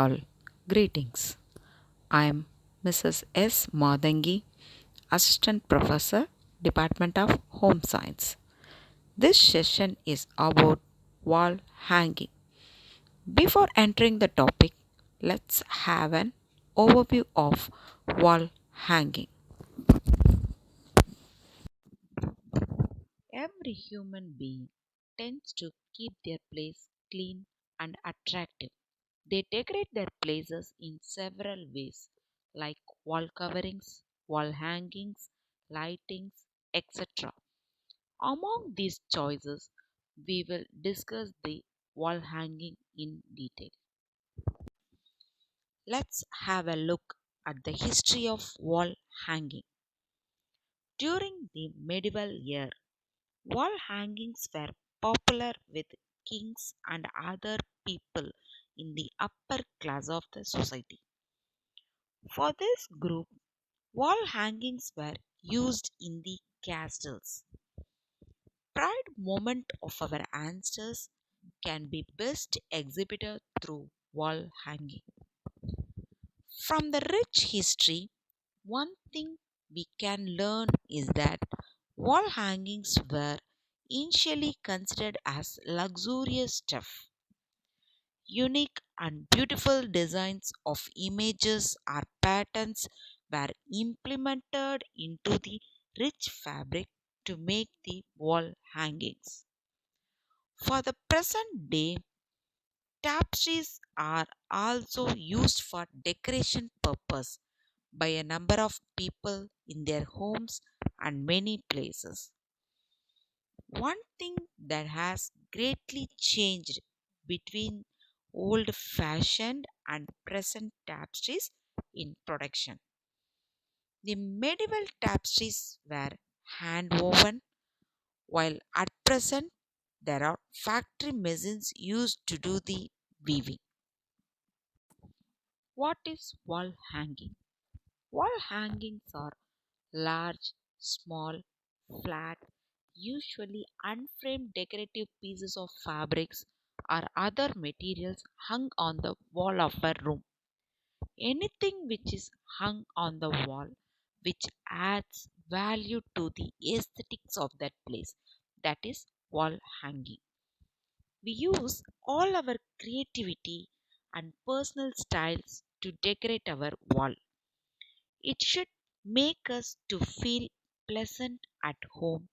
all, greetings. I am Mrs. S. Madangi, Assistant Professor, Department of Home Science. This session is about wall hanging. Before entering the topic, let's have an overview of wall hanging. Every human being tends to keep their place clean and attractive. They decorate their places in several ways, like wall coverings, wall hangings, lightings, etc. Among these choices, we will discuss the wall hanging in detail. Let's have a look at the history of wall hanging. During the medieval era, wall hangings were popular with kings and other people in the upper class of the society. For this group, wall hangings were used in the castles. Pride moment of our ancestors can be best exhibited through wall hanging. From the rich history, one thing we can learn is that wall hangings were initially considered as luxurious stuff. Unique and beautiful designs of images or patterns were implemented into the rich fabric to make the wall hangings. For the present day, tapestries are also used for decoration purpose by a number of people in their homes and many places. One thing that has greatly changed between old fashioned and present tapestries in production. The medieval tapestries were hand woven, while at present there are factory machines used to do the weaving. What is wall hanging? Wall hangings are large, small, flat, usually unframed decorative pieces of fabrics or other materials hung on the wall of a room. Anything which is hung on the wall which adds value to the aesthetics of that place, that is wall hanging. We use all our creativity and personal styles to decorate our wall. It should make us to feel pleasant at home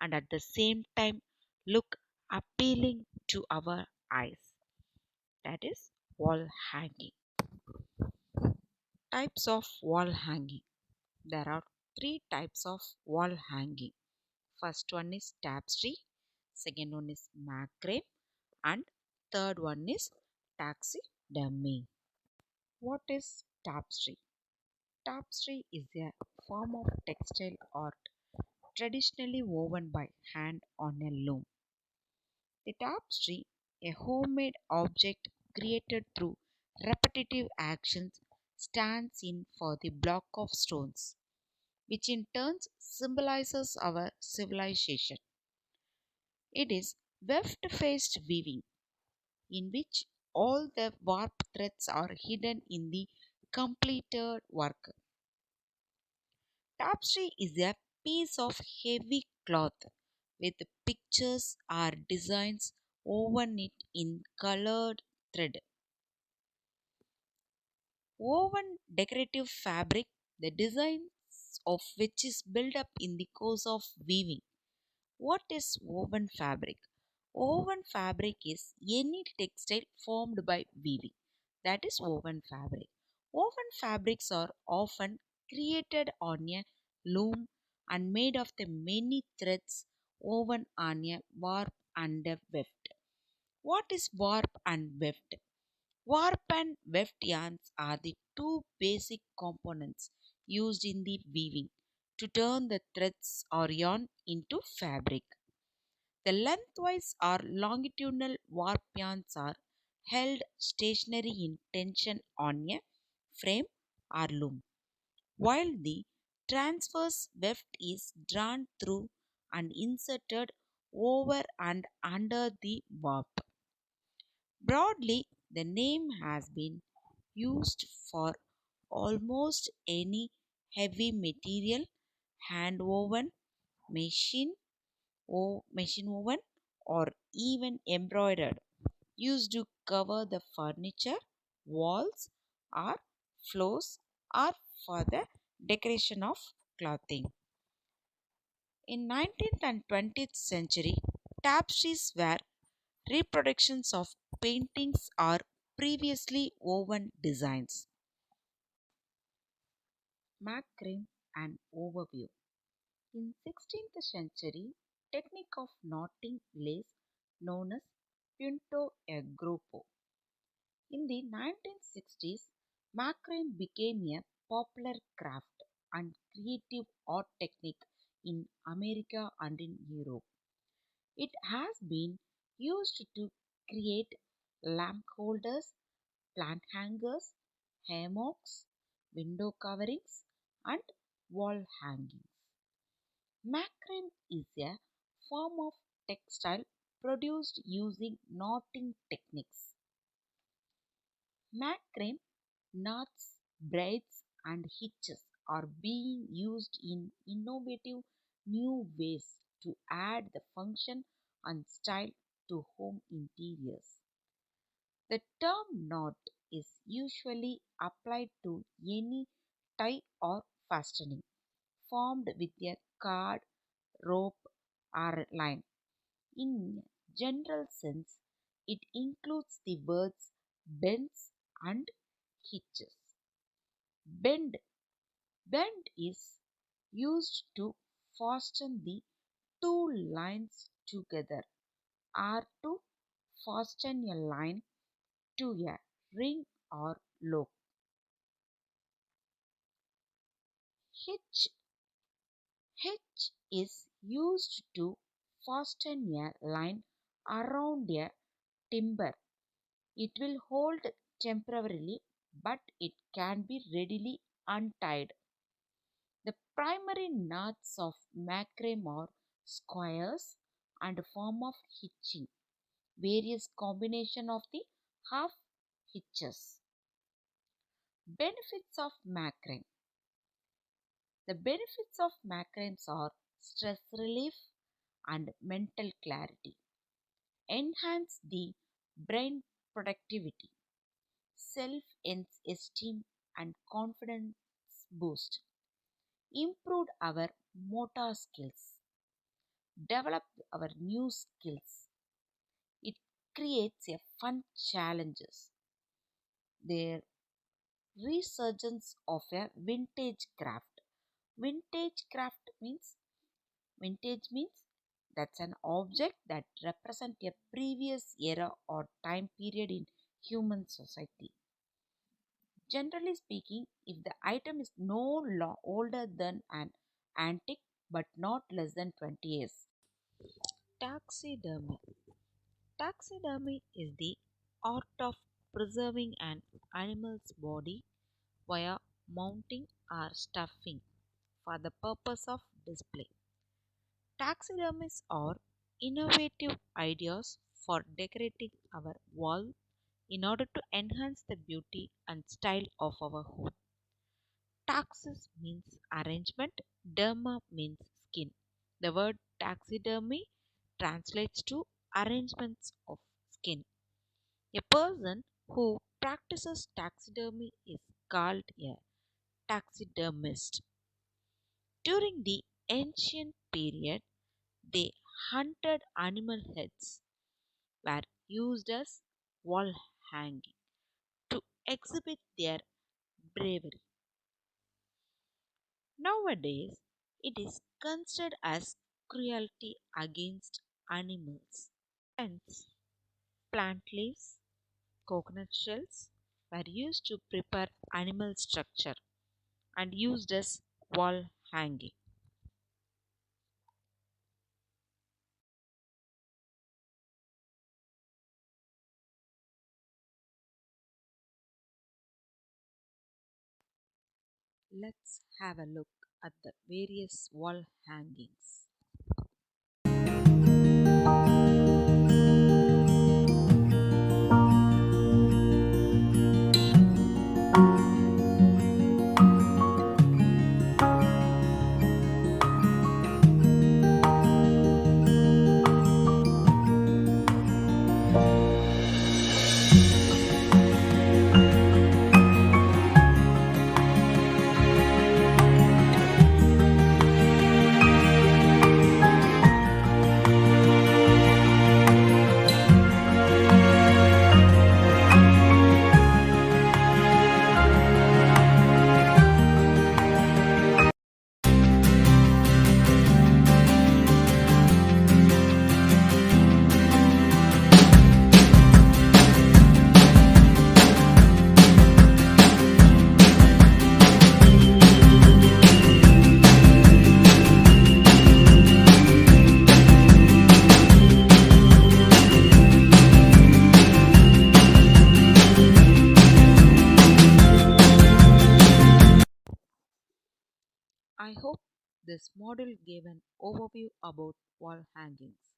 and at the same time look appealing to our eyes. That is wall hanging. Types of wall hanging. There are three types of wall hanging. First one is tapestry, second one is macrame, and third one is taxidermy. What is tapestry? Tapestry is a form of textile art traditionally woven by hand on a loom. The tapestry, a homemade object created through repetitive actions, stands in for the block of stones, which in turn symbolizes our civilization. It is weft faced weaving, in which all the warp threads are hidden in the completed work. Tapestry is a piece of heavy cloth with pictures or designs woven it in colored thread. Woven decorative fabric, the designs of which is built up in the course of weaving. What is woven fabric? Woven fabric is any textile formed by weaving. That is woven fabric. Woven fabrics are often created on a loom and made of the many threads woven on a warp and a weft. What is warp and weft? Warp and weft yarns are the two basic components used in the weaving to turn the threads or yarn into fabric. The lengthwise or longitudinal warp yarns are held stationary in tension on a frame or loom, while the transverse weft is drawn through and inserted over and under the warp. Broadly, the name has been used for almost any heavy material, hand woven, machine, machine woven, or even embroidered, used to cover the furniture, walls, or floors, or for the decoration of clothing. In 19th and 20th century, tapestries were reproductions of paintings or previously woven designs. Macrame and overview. In 16th century, technique of knotting lace known as punto e gruppo. In the 1960s, macrame became a popular craft and creative art technique in America and in Europe. It has been used to create lamp holders, plant hangers, hammocks, window coverings, and wall hangings. Macrame is a form of textile produced using knotting techniques. Macrame knots, braids, and hitches are being used in innovative new ways to add the function and style to home interiors. The term knot is usually applied to any tie or fastening formed with a cord, rope, or line. In general sense, it includes the words bends and hitches. Bend Bend is used to fasten the two lines together or to fasten a line to a ring or loop. Hitch Hitch is used to fasten a line around a timber. It will hold temporarily, but it can be readily untied. The primary knots of macrame are squares and form of hitching, various combination of the half hitches. Benefits of macrame. The benefits of macrames are stress relief and mental clarity, enhance the brain productivity, self esteem and confidence boost, improve our motor skills, develop our new skills. It creates a fun challenges. Their resurgence of a vintage craft. Vintage means that's an object that represents a previous era or time period in human society. Generally speaking, if the item is no older than an antique but not less than 20 years. Taxidermy. Taxidermy is the art of preserving an animal's body via mounting or stuffing for the purpose of display. Taxidermies are innovative ideas for decorating our wall in order to enhance the beauty and style of our home. Taxis means arrangement, derma means skin. The word taxidermy translates to arrangements of skin. A person who practices taxidermy is called a taxidermist. During the ancient period, they hunted animal heads were used as wall hanging to exhibit their bravery. Nowadays, it is considered as cruelty against animals. Hence, plant leaves, coconut shells were used to prepare animal structure and used as wall hanging. Let's have a look at the various wall hangings. This module gave an overview about wall hangings.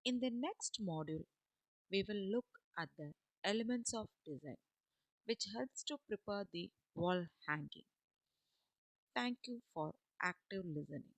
In the next module, we will look at the elements of design, which helps to prepare the wall hanging. Thank you for active listening.